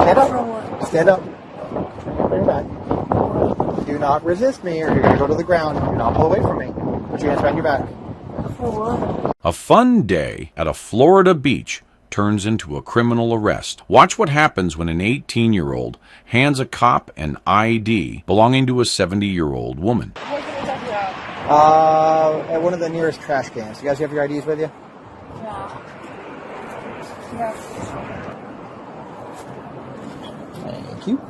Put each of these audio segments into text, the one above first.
Stand up. Stand up. Bring it back. Do not resist me or you're going to go to the ground. Do not pull away from me. Put your hands behind your back. For what? A fun day at a Florida beach turns into a criminal arrest. Watch what happens when an 18-year-old hands a cop an ID belonging to a 70-year-old woman. What can we talk about? At one of the nearest trash cans. You guys have your IDs with you? Yeah. Yeah. Thank you.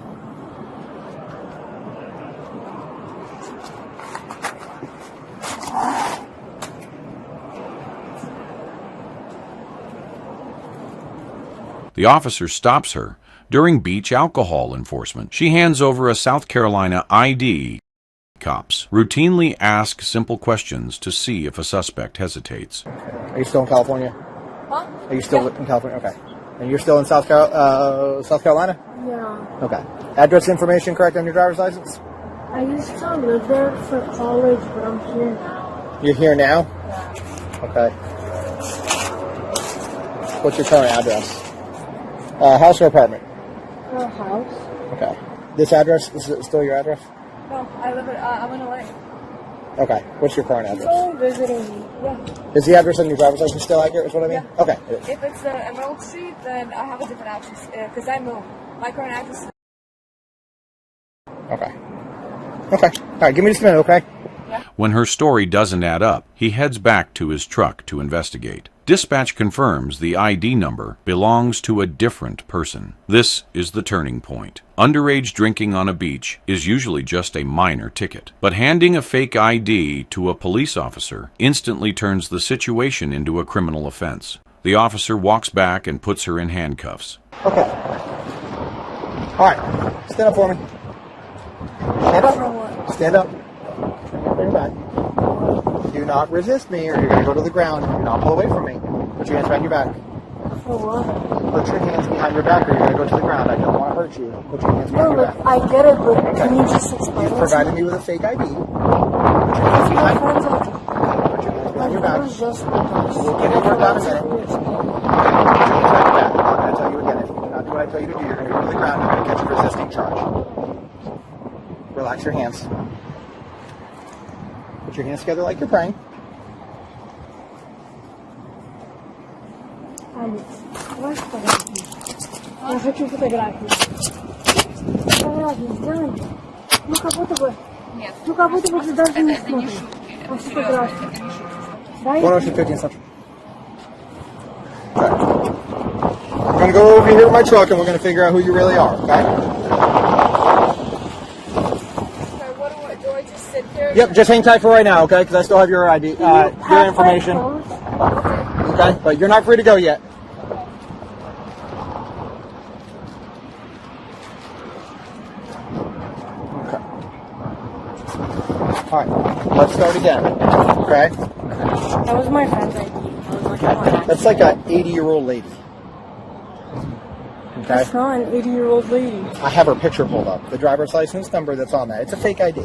The officer stops her during beach alcohol enforcement. She hands over a South Carolina ID. Cops routinely ask simple questions to see if a suspect hesitates. Are you still in California? Huh? Are you still in California? Okay. And you're still in South Carolina? Yeah. Okay. Address information correct on your driver's license? I used to live there for college, but I'm here now. You're here now? Yeah. Okay. What's your current address? House or apartment? House. Okay. This address, is it still your address? No, I'm in LA. Okay. What's your current address? So visiting me. Yeah. Is the address on your driver's license still accurate, is what I mean? Yeah. Okay. It is. If it's Emerald Street, then I have a different address. Because I moved. My current address is... Okay. Okay. All right. Give me just a minute, okay? Yeah. When her story doesn't add up, he heads back to his truck to investigate. Dispatch confirms the ID number belongs to a different person. This is the turning point. Underage drinking on a beach is usually just a minor ticket, but handing a fake ID to a police officer instantly turns the situation into a criminal offense. The officer walks back and puts her in handcuffs. Okay. All right. Stand up for me. Stand up. Stand up. Bring it back. Do not resist me or you're going to go to the ground. Do not pull away from me. Put your hands behind your back. For what? Put your hands behind your back or you're going to go to the ground. I don't want to hurt you. Put your hands behind No, your but back. I get it, but can you just explain You've it? provided me with a fake ID. Put your hands behind your back. It was just because. We'll get it worked out in a minute. Put your hands behind your back. I'm going to tell you again. If you do not do what I tell you to do, you're going to go to the ground. You're going to catch a resisting charge. Relax your hands. Put your hands together like you're praying. One ocean 15 central. Okay. We're going to go over here to my truck and we're going to figure out who you really are, okay? Do I just sit there? Yep, just hang tight for right now, okay? Because I still have your ID, your information. Okay, but you're not free to go yet. Okay. All right, let's start again, okay? That was my friend's ID. That's like an 80-year-old lady. Okay? That's not an 80-year-old lady. I have her picture pulled up. The driver's license number that's on that. It's a fake ID.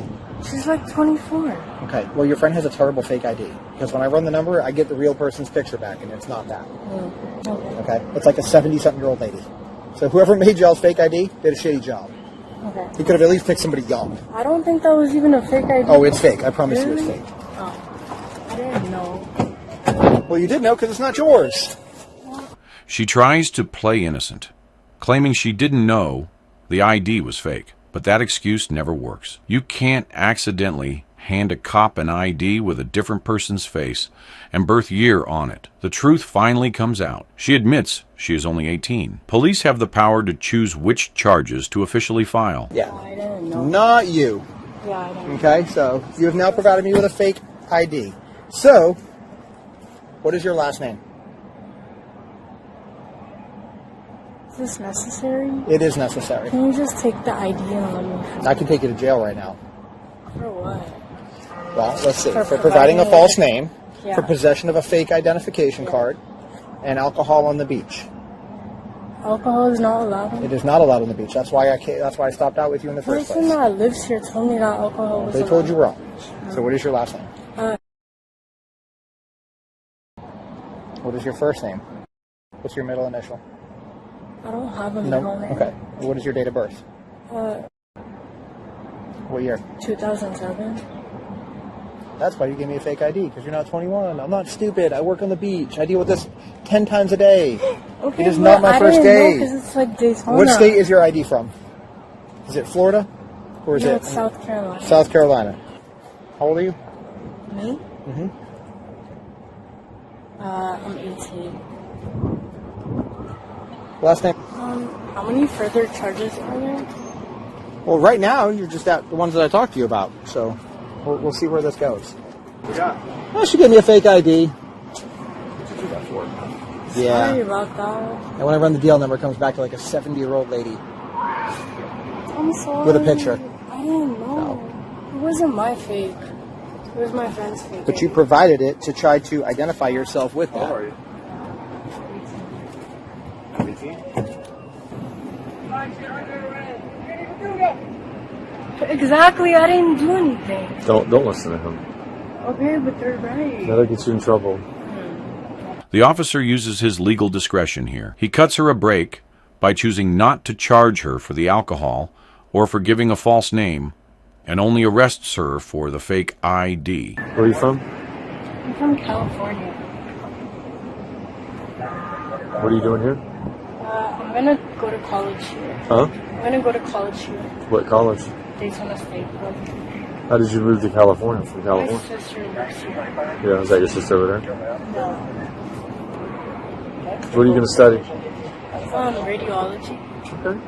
She's like 24. Okay, well, your friend has a terrible fake ID. Because when I run the number, I get the real person's picture back, and it's not that. Okay. Okay? It's like a 70-something-year-old lady. So whoever made y'all's fake ID did a shitty job. Okay. He could have at least picked somebody young. I don't think that was even a fake ID. Oh, it's fake. I promise you it's Really? fake. Oh. I didn't know. Well, you did know because it's not yours. She tries to play innocent, claiming she didn't know the ID was fake. But that excuse never works. You can't accidentally hand a cop an ID with a different person's face and birth year on it. The truth finally comes out. She admits she is only 18. Police have the power to choose which charges to officially file. Yeah. I didn't know. Not you. Yeah, I didn't know. Okay, so you have now provided me with a fake ID. So, what is your last name? Is this necessary? It is necessary. Can you just take the ID and let me... I can take you to jail right now. For what? Well, let's see. For For providing a false name, Yeah. for possession of a fake identification card, and alcohol on the beach. Alcohol is not allowed. It is not allowed on the beach. That's why I stopped out with you in the The first person place. that lives here told me that alcohol was They told you wrong. So what is your last name? What is your first name? What's your middle initial? I don't have a No? middle name. Okay. What is your date of birth? What year? 2007. That's why you gave me a fake ID, because you're not 21. I'm not stupid. I work on the beach. I deal with this 10 times a day. Okay, It is not my first day. because it's like Daytona. What state is your ID from? Is it Florida? Or is No, it it's South Carolina. South Carolina? How old are you? Me? Mm-hmm. I'm 18. Last name? How many further charges are there? Well, right now, you're just at the ones that I talked to you about. So we'll see where this goes. Yeah. Well, she gave me a fake ID. Yeah. Sorry about that. And when I run the DL number, it comes back to like a 70-year-old lady I'm sorry. with a picture. I didn't know. It wasn't my fake. It was my friend's fake. But you provided it to try to identify yourself with How that. old are you? 18? Exactly, I didn't do anything. Don't listen to him. Okay, but they're right. That'll get you in trouble. The officer uses his legal discretion here. He cuts her a break by choosing not to charge her for the alcohol or for giving a false name, and only arrests her for the fake ID. Where are you from? I'm from California. What are you doing here? I'm gonna go to college here. Huh? I'm gonna go to college here. What college? Daytona State. How did you move to California from My California? sister works here. Yeah, is that your sister over there? No. What are you going to study? Radiology. Okay.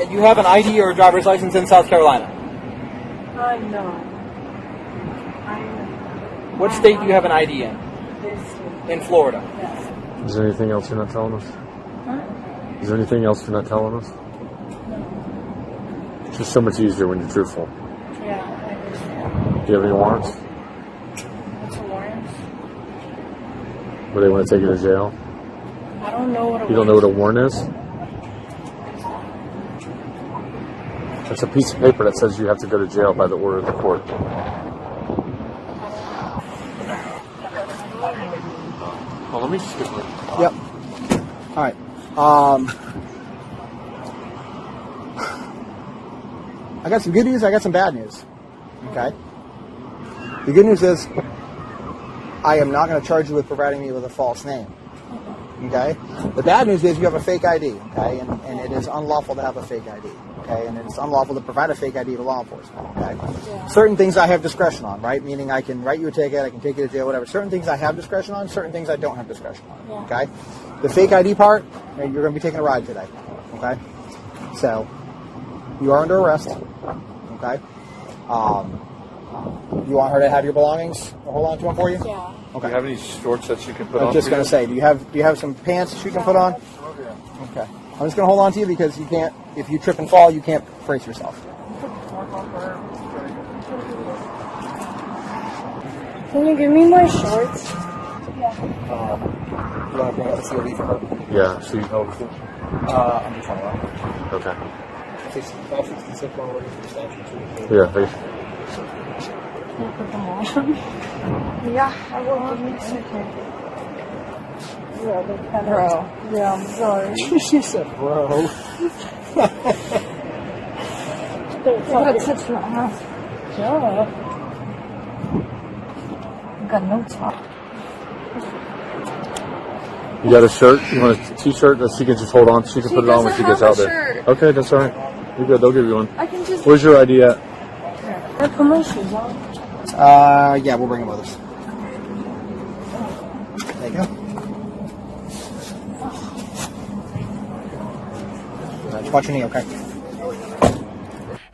And you have an ID or a driver's license in South Carolina? No. What state do you have an ID in? This state. In Florida. Yes. Is there anything else you're not telling us? Huh? Is there anything else you're not telling us? It's just so much easier when you're truthful. Yeah, I understand. Do you have any warrants? What's a warrant? Where they want to take you to jail? I don't know what a You don't know what a warrant is? It's a piece of paper that says you have to go to jail by the order of the court. Oh, let me just get one. Yep. All right. I got some good news. I got some bad news. Okay. The good news is I am not going to charge you with providing me with a false name. Okay. The bad news is you have a fake ID. Okay, and it is unlawful to have a fake ID. Okay, and it's unlawful to provide a fake ID to law enforcement. Okay. Yeah. Certain things I have discretion on, right? Meaning I can write you a ticket, I can take you to jail, whatever. Certain things I have discretion on, certain things I don't have discretion on. Yeah. Okay. The fake ID part, you're going to be taking a ride today. Okay. So you are under arrest. Okay. You want her to have your belongings? I'll hold on to them for you. Yeah. Do Okay. you have any shorts that you can put I on? was just for going you? to say, do you have some pants that you can put on? Okay. I'm just going to hold on to you because you can't. If you trip and fall, you can't brace yourself. Can you give me my shorts? You want to bring up the COD for her? Yeah, so you know. Under 21. Okay. 566 forward for statute. Yeah, please. Can you put them on? Yeah, I will. Give me a second. Yeah, they're kind of... Bro. Yeah, I'm sorry. She said, bro. Don't touch my ass. Yeah. Got no top. You got a shirt? You want a t-shirt that she can just hold on? She can put it on when she gets out there. Shirt. Okay, that's all right. You're good. They'll give you one. I can just. Where's your ID at? I put my shoes on. Yeah, we'll bring them with us. There you go. Watch your knee, okay?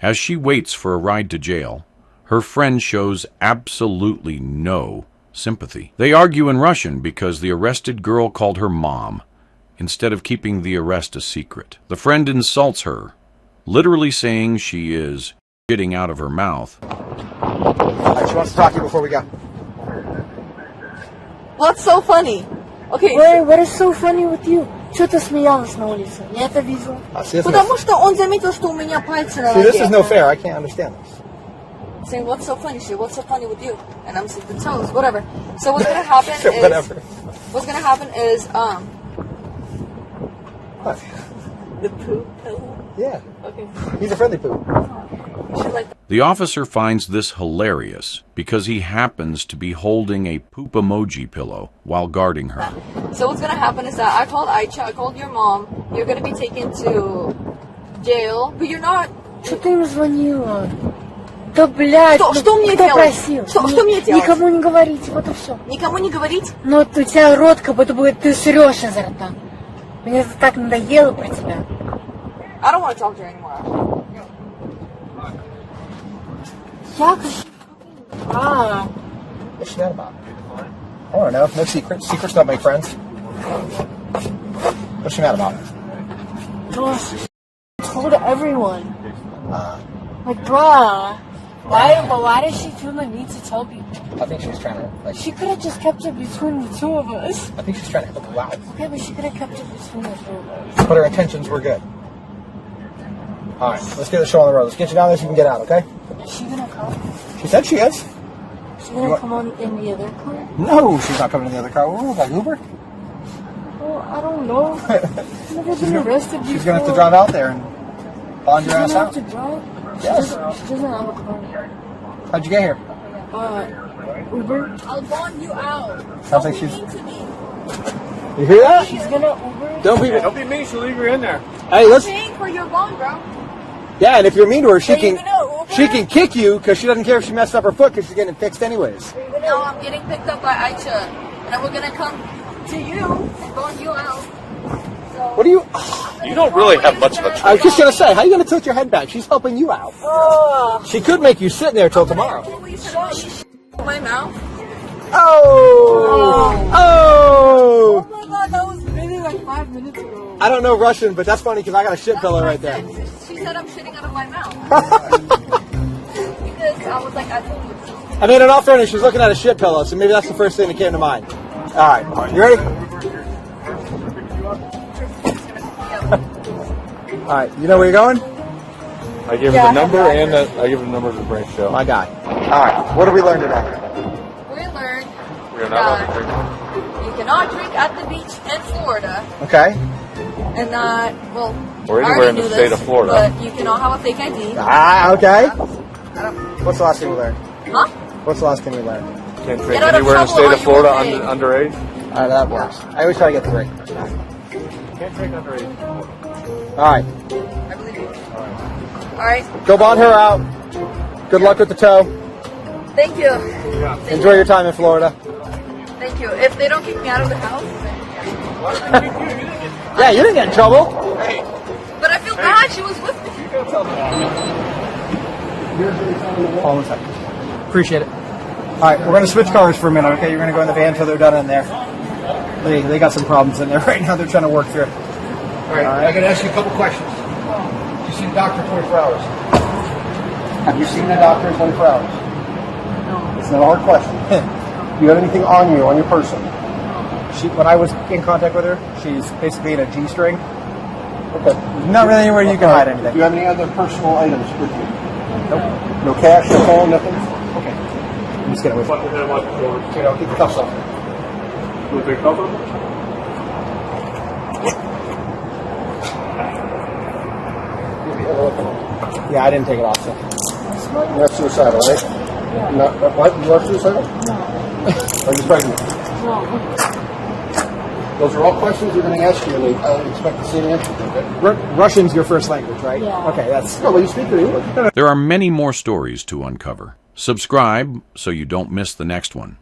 As she waits for a ride to jail, her friend shows absolutely no sympathy. They argue in Russian because the arrested girl called her mom instead of keeping the arrest a secret. The friend insults her, literally saying she is shitting out of her mouth. All right, she wants to talk to you before we go. What's so funny? Okay. Wait, what is so funny with you? Что ты смеялась на улице? Я это вижу. See, Потому что он заметил, что у меня пальцы на this ноге. is no fair. I can't understand this. Saying, what's so funny? She, what's so funny with you? And I'm saying, the toes, whatever. So what's gonna happen is, Whatever. what's gonna happen is, What? The poop pillow? Yeah. Okay. He's a friendly poop. You should like The officer finds this hilarious because he happens to be holding a poop emoji pillow while guarding her. So what's gonna happen is that I called Aicha, I called your mom. You're gonna be taken to jail, but you're not. Что ты им звонила? Да, блядь, Что мне кто делать? просил? Что мне делать? Никому не говорите, вот и все. Никому не говорить? Но вот у тебя рот, как будто бы ты срешь изо рта. Мне это так надоело про тебя. I don't want to talk to her anymore. What's she mad about? I want to know. No secrets. Secrets don't make friends. What's she mad about? Told everyone. Like, bruh, why does she feel the need to tell people? I think she's trying to, like, She could have just kept it between the two of us. I think she's trying to help you out. Okay, but she could have kept it between the two of us. But her intentions were good. All right, let's get the show on the road. Let's get you down there so you can get out, okay? Is she gonna come? She said she is. She's gonna come on in the other car? No, she's not coming in the other car. We're like Uber. Well, I don't know. I've never been arrested before. She's gonna have to drive out there and bond your ass out. She doesn't have to drive? Yes. She doesn't have a car. How'd you get here? Uber? I'll bond you out. Sounds like she's. Mean to me. You hear that? She's gonna Uber? Don't be. Don't be mean. She'll leave you in there. Hey, I'm let's. paying for your bond, bro. Yeah, and if you're mean to her, she Are you can. gonna Uber? She can kick you because she doesn't care if she messed up her foot because she's getting it fixed anyways. No, I'm getting picked up by Aicha, and then we're gonna come to you and bond you out. So, What do you? You don't really have much of a I was just gonna say, how are you gonna tilt your head back? She's helping you out. She could make you sit there till tomorrow. my mouth. Oh! Oh Oh! my god, that was really like 5 minutes ago. I don't know Russian, but that's funny because I got a shit pillow right there. She said I'm shitting out of my mouth. Because I was like, I told you. I mean, in all fairness, she's looking at a shit pillow, so maybe that's the first thing that came to mind. All right, you ready? All right, you know where you're going? I give him the number and I give him the number of the branch show. My guy. All right, what did we learn today? We learned We're not allowed to drink. you cannot drink at the beach in Florida, Okay. and not, well, Or I anywhere already in the knew state this, of Florida. But you cannot have a fake ID. Ah, okay. What's the last thing we learned? Huh? What's the last thing we learned? Can't drink Get out of anywhere in the trouble state of or Florida you will pay. underage. All right, that works. I always try to get the three. Can't drink underage. All right, I believe you. Alright, go bond her out. Good luck with the tow. thank you. Enjoy your time in Florida. Thank you. If they don't kick me out of the house, then Yeah, you didn't get in trouble. but I feel bad, she was with me. Hold on a second. Appreciate it. All right, we're going to switch cars for a minute, okay? You're going to go in the van until they're done in there. They got some problems in there right now they're trying to work through. All right, I'm going to ask you a couple questions. You seen the doctor 24 hours? Have you seen the doctor in 24 hours? No. It's not a hard question. Do you have anything on you, on your person? When I was in contact with her, she's basically in a G-string. Okay. Not really anywhere you can hide anything. Do you have any other personal items with you? Nope. No cash, no phone, nothing? Okay. I'm just going to keep the cuffs off. Yeah, I didn't take it off, so. You're not suicidal, right? No. What? You are suicidal? No. Are you pregnant? No. Those are all questions we're going to ask you, and I expect the same answer. Okay? Russian's your first language, right? Yeah. Okay, that's... No, but you speak English. There are many more stories to uncover. Subscribe so you don't miss the next one.